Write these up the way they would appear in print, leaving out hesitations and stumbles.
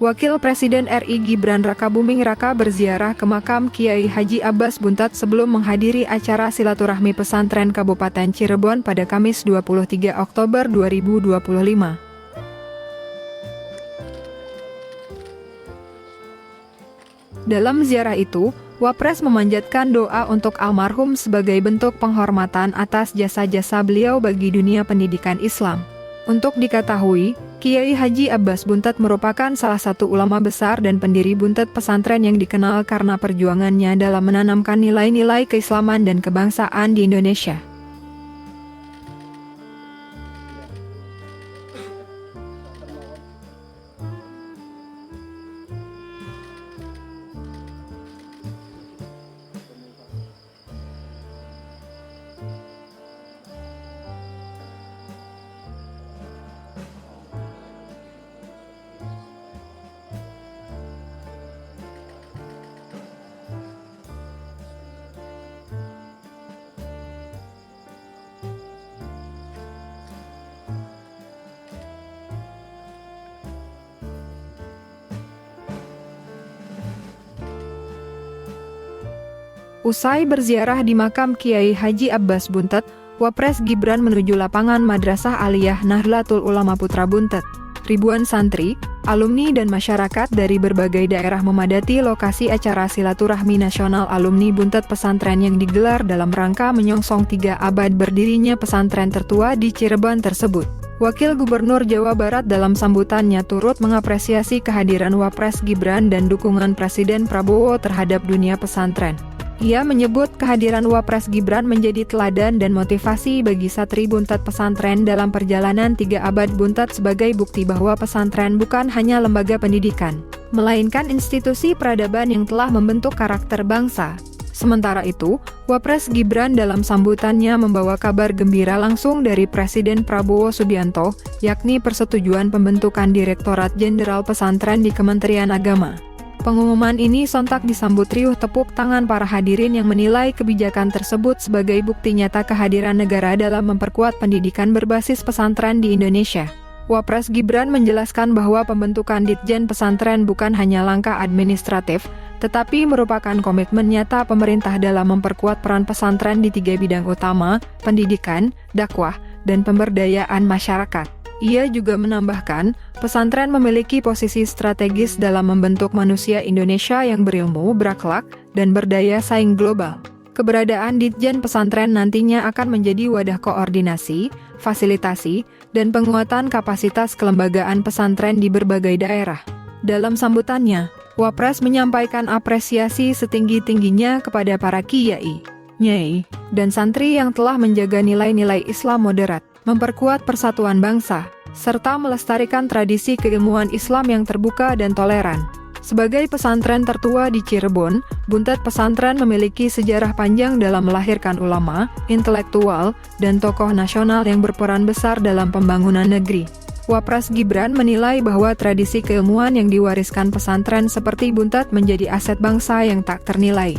Wakil Presiden RI Gibran Rakabuming Raka berziarah ke makam Kiai Haji Abbas Buntat sebelum menghadiri acara silaturahmi pesantren Kabupaten Cirebon pada Kamis 23 Oktober 2025. Dalam ziarah itu, Wapres memanjatkan doa untuk almarhum sebagai bentuk penghormatan atas jasa-jasa beliau bagi dunia pendidikan Islam. Untuk diketahui, Kiai Haji Abbas Buntat merupakan salah satu ulama besar dan pendiri Buntat pesantren yang dikenal karena perjuangannya dalam menanamkan nilai-nilai keislaman dan kebangsaan di Indonesia. Usai berziarah di makam Kiai Haji Abbas Buntat, Wapres Gibran menuju lapangan Madrasah Aliyah Nahdlatul Ulama Putra Buntat. Ribuan santri, alumni dan masyarakat dari berbagai daerah memadati lokasi acara silaturahmi nasional alumni Buntat pesantren yang digelar dalam rangka menyongsong 3 abad berdirinya pesantren tertua di Cirebon tersebut. Wakil Gubernur Jawa Barat dalam sambutannya turut mengapresiasi kehadiran Wapres Gibran dan dukungan Presiden Prabowo terhadap dunia pesantren. Ia menyebut kehadiran Wapres Gibran menjadi teladan dan motivasi bagi santri Buntat pesantren dalam perjalanan 3 abad Buntat sebagai bukti bahwa pesantren bukan hanya lembaga pendidikan, melainkan institusi peradaban yang telah membentuk karakter bangsa. Sementara itu, Wapres Gibran dalam sambutannya membawa kabar gembira langsung dari Presiden Prabowo Subianto, yakni persetujuan pembentukan Direktorat Jenderal Pesantren di Kementerian Agama. Pengumuman ini sontak disambut riuh tepuk tangan para hadirin yang menilai kebijakan tersebut sebagai bukti nyata kehadiran negara dalam memperkuat pendidikan berbasis pesantren di Indonesia. Wapres Gibran menjelaskan bahwa pembentukan Ditjen Pesantren bukan hanya langkah administratif, tetapi merupakan komitmen nyata pemerintah dalam memperkuat peran pesantren di 3 bidang utama, pendidikan, dakwah, dan pemberdayaan masyarakat. Ia juga menambahkan, pesantren memiliki posisi strategis dalam membentuk manusia Indonesia yang berilmu, berakhlak, dan berdaya saing global. Keberadaan Ditjen Pesantren nantinya akan menjadi wadah koordinasi, fasilitasi, dan penguatan kapasitas kelembagaan pesantren di berbagai daerah. Dalam sambutannya, Wapres menyampaikan apresiasi setinggi-tingginya kepada para kiai, nyai, dan santri yang telah menjaga nilai-nilai Islam moderat, memperkuat persatuan bangsa, serta melestarikan tradisi keilmuan Islam yang terbuka dan toleran. Sebagai pesantren tertua di Cirebon, Buntat pesantren memiliki sejarah panjang dalam melahirkan ulama, intelektual, dan tokoh nasional yang berperan besar dalam pembangunan negeri. Wapres Gibran menilai bahwa tradisi keilmuan yang diwariskan pesantren seperti Buntat menjadi aset bangsa yang tak ternilai.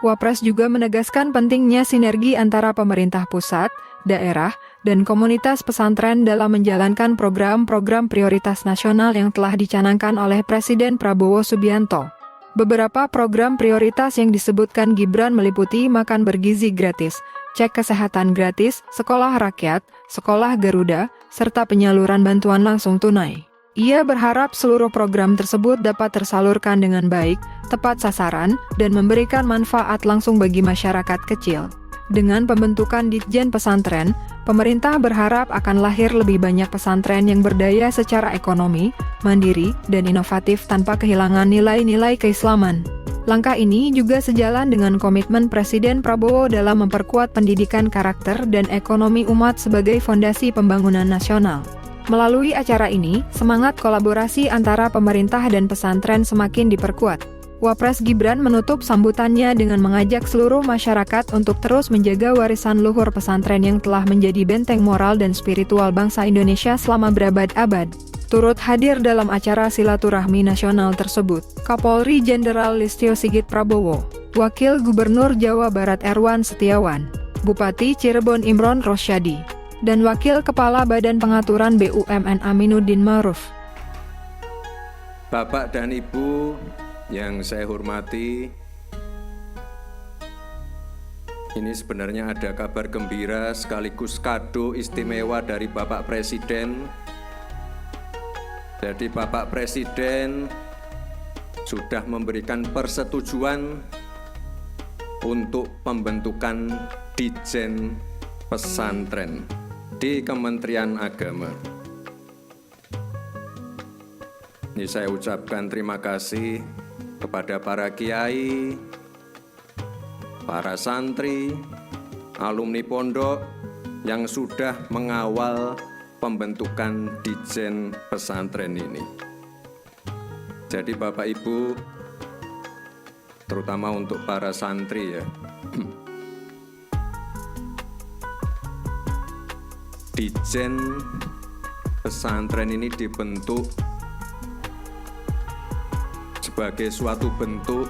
Wapres juga menegaskan pentingnya sinergi antara pemerintah pusat, daerah, dan komunitas pesantren dalam menjalankan program-program prioritas nasional yang telah dicanangkan oleh Presiden Prabowo Subianto. Beberapa program prioritas yang disebutkan Gibran meliputi makan bergizi gratis, cek kesehatan gratis, sekolah rakyat, sekolah Garuda, serta penyaluran bantuan langsung tunai. Ia berharap seluruh program tersebut dapat tersalurkan dengan baik, tepat sasaran, dan memberikan manfaat langsung bagi masyarakat kecil. Dengan pembentukan Ditjen Pesantren, pemerintah berharap akan lahir lebih banyak pesantren yang berdaya secara ekonomi, mandiri, dan inovatif tanpa kehilangan nilai-nilai keislaman. Langkah ini juga sejalan dengan komitmen Presiden Prabowo dalam memperkuat pendidikan karakter dan ekonomi umat sebagai fondasi pembangunan nasional. Melalui acara ini, semangat kolaborasi antara pemerintah dan pesantren semakin diperkuat. Wapres Gibran menutup sambutannya dengan mengajak seluruh masyarakat untuk terus menjaga warisan luhur pesantren yang telah menjadi benteng moral dan spiritual bangsa Indonesia selama berabad-abad. Turut hadir dalam acara silaturahmi nasional tersebut, Kapolri Jenderal Listio Sigit Prabowo, Wakil Gubernur Jawa Barat Erwan Setiawan, Bupati Cirebon Imron Rosyadi, dan Wakil Kepala Badan Pengaturan BUMN Aminuddin Ma'ruf. Bapak dan Ibu yang saya hormati, ini sebenarnya ada kabar gembira sekaligus kado istimewa dari Bapak Presiden. Jadi Bapak Presiden sudah memberikan persetujuan untuk pembentukan Ditjen Pesantren di Kementerian Agama. Ini saya ucapkan terima kasih kepada para kiai, para santri, alumni pondok yang sudah mengawal pembentukan Ditjen Pesantren ini. Jadi Bapak Ibu, terutama untuk para santri ya, Ditjen Pesantren ini dibentuk sebagai suatu bentuk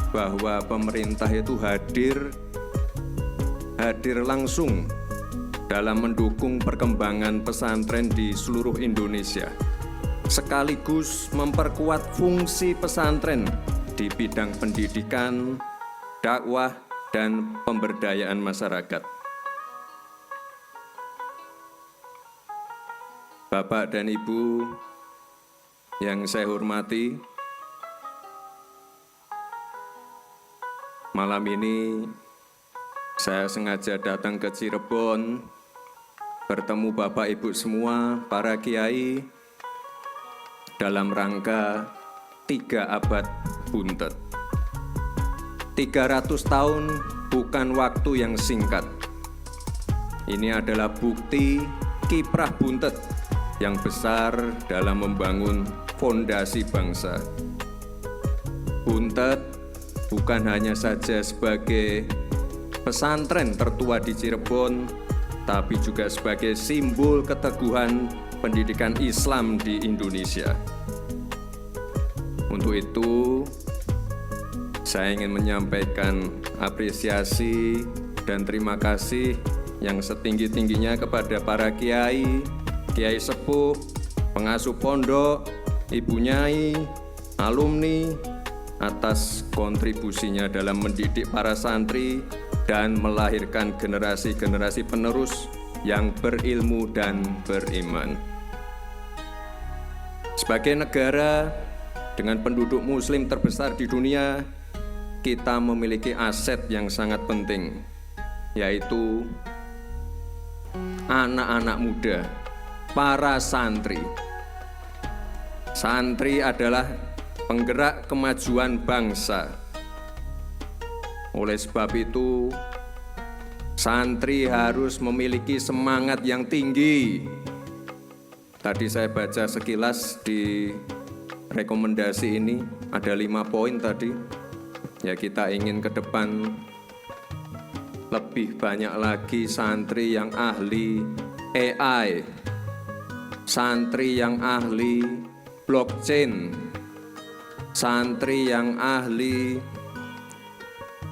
bahwa pemerintah itu hadir langsung dalam mendukung perkembangan pesantren di seluruh Indonesia, sekaligus memperkuat fungsi pesantren di bidang pendidikan, dakwah, dan pemberdayaan masyarakat. Bapak dan Ibu yang saya hormati, malam ini saya sengaja datang ke Cirebon, bertemu Bapak Ibu semua, para kiai, dalam rangka 3 abad Buntet. 300 tahun bukan waktu yang singkat. Ini adalah bukti kiprah Buntet yang besar dalam membangun fondasi bangsa. Buntet bukan hanya saja sebagai pesantren tertua di Cirebon, tapi juga sebagai simbol keteguhan pendidikan Islam di Indonesia. Untuk itu, saya ingin menyampaikan apresiasi dan terima kasih yang setinggi-tingginya kepada para kiai, kiai sepuh, pengasuh pondok, ibu nyai, alumni, atas kontribusinya dalam mendidik para santri dan melahirkan generasi-generasi penerus yang berilmu dan beriman. Sebagai negara dengan penduduk muslim terbesar di dunia, kita memiliki aset yang sangat penting, yaitu anak-anak muda, para santri. Santri adalah penggerak kemajuan bangsa. Oleh sebab itu, santri harus memiliki semangat yang tinggi. Tadi saya baca sekilas di rekomendasi ini, ada 5 poin tadi. Ya, kita ingin ke depan lebih banyak lagi santri yang ahli AI, santri yang ahli blockchain, santri yang ahli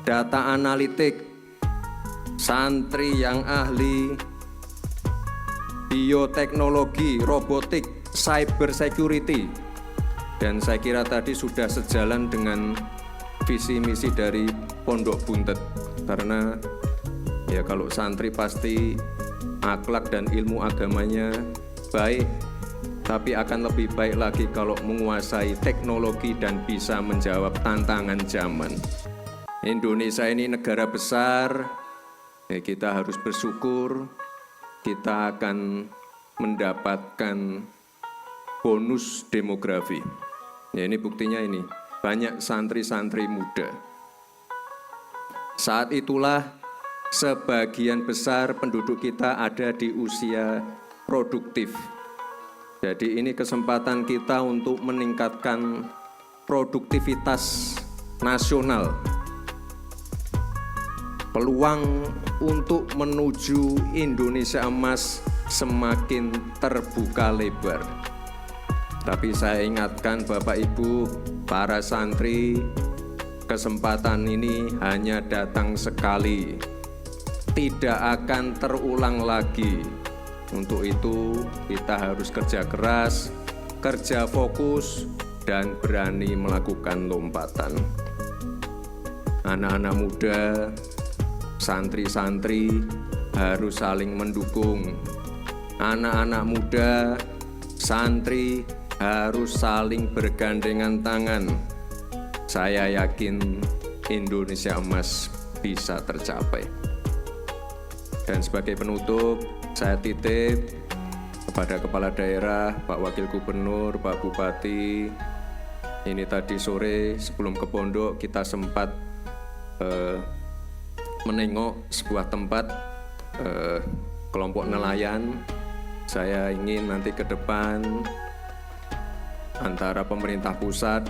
data analitik, santri yang ahli bioteknologi, robotik, cyber security. Dan saya kira tadi sudah sejalan dengan visi misi dari Pondok Buntet. Karena ya kalau santri pasti akhlak dan ilmu agamanya baik, tapi akan lebih baik lagi kalau menguasai teknologi dan bisa menjawab tantangan zaman. Indonesia ini negara besar, ya kita harus bersyukur kita akan mendapatkan bonus demografi. Ya ini buktinya ini, banyak santri-santri muda. Saat itulah sebagian besar penduduk kita ada di usia produktif. Jadi ini kesempatan kita untuk meningkatkan produktivitas nasional. Peluang untuk menuju Indonesia emas semakin terbuka lebar. Tapi saya ingatkan Bapak Ibu, para santri, kesempatan ini hanya datang sekali, tidak akan terulang lagi. Untuk itu kita harus kerja keras, kerja fokus, dan berani melakukan lompatan. Anak-anak muda, santri-santri harus saling mendukung. Anak-anak muda, santri harus saling bergandengan tangan. Saya yakin Indonesia Emas bisa tercapai. Dan sebagai penutup, saya titip kepada Kepala Daerah, Pak Wakil Gubernur, Pak Bupati. Ini tadi sore sebelum ke pondok kita sempat menengok sebuah tempat kelompok nelayan. Saya ingin nanti ke depan antara pemerintah pusat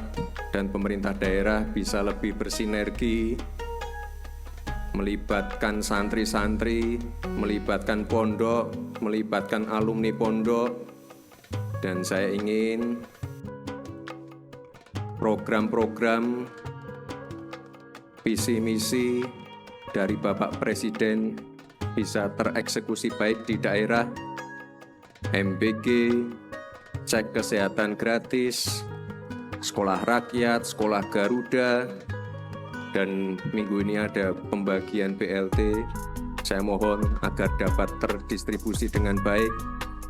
dan pemerintah daerah bisa lebih bersinergi, melibatkan santri-santri, melibatkan pondok, melibatkan alumni pondok, dan saya ingin program-program visi misi dari Bapak Presiden bisa tereksekusi baik di daerah, MBG, cek kesehatan gratis, sekolah rakyat, sekolah Garuda, dan minggu ini ada pembagian BLT. Saya mohon agar dapat terdistribusi dengan baik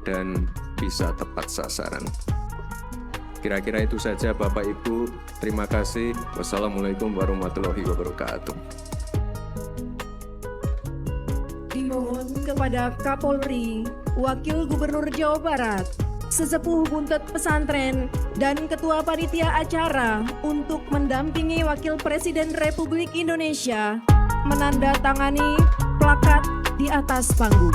dan bisa tepat sasaran. Kira-kira itu saja Bapak Ibu. Terima kasih. Wassalamualaikum warahmatullahi wabarakatuh. Dimohon kepada Kapolri, Wakil Gubernur Jawa Barat, Sesepuh Buntet Pesantren, dan Ketua Panitia Acara untuk mendampingi Wakil Presiden Republik Indonesia menandatangani plakat di atas panggung.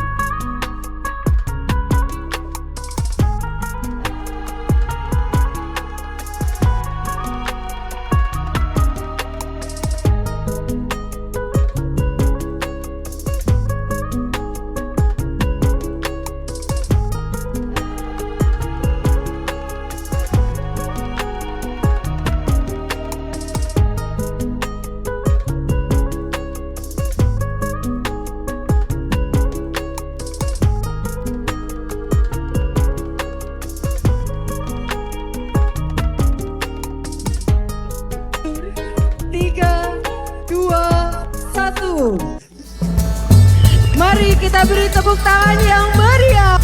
Mari kita beri tepuk tangan yang meriah.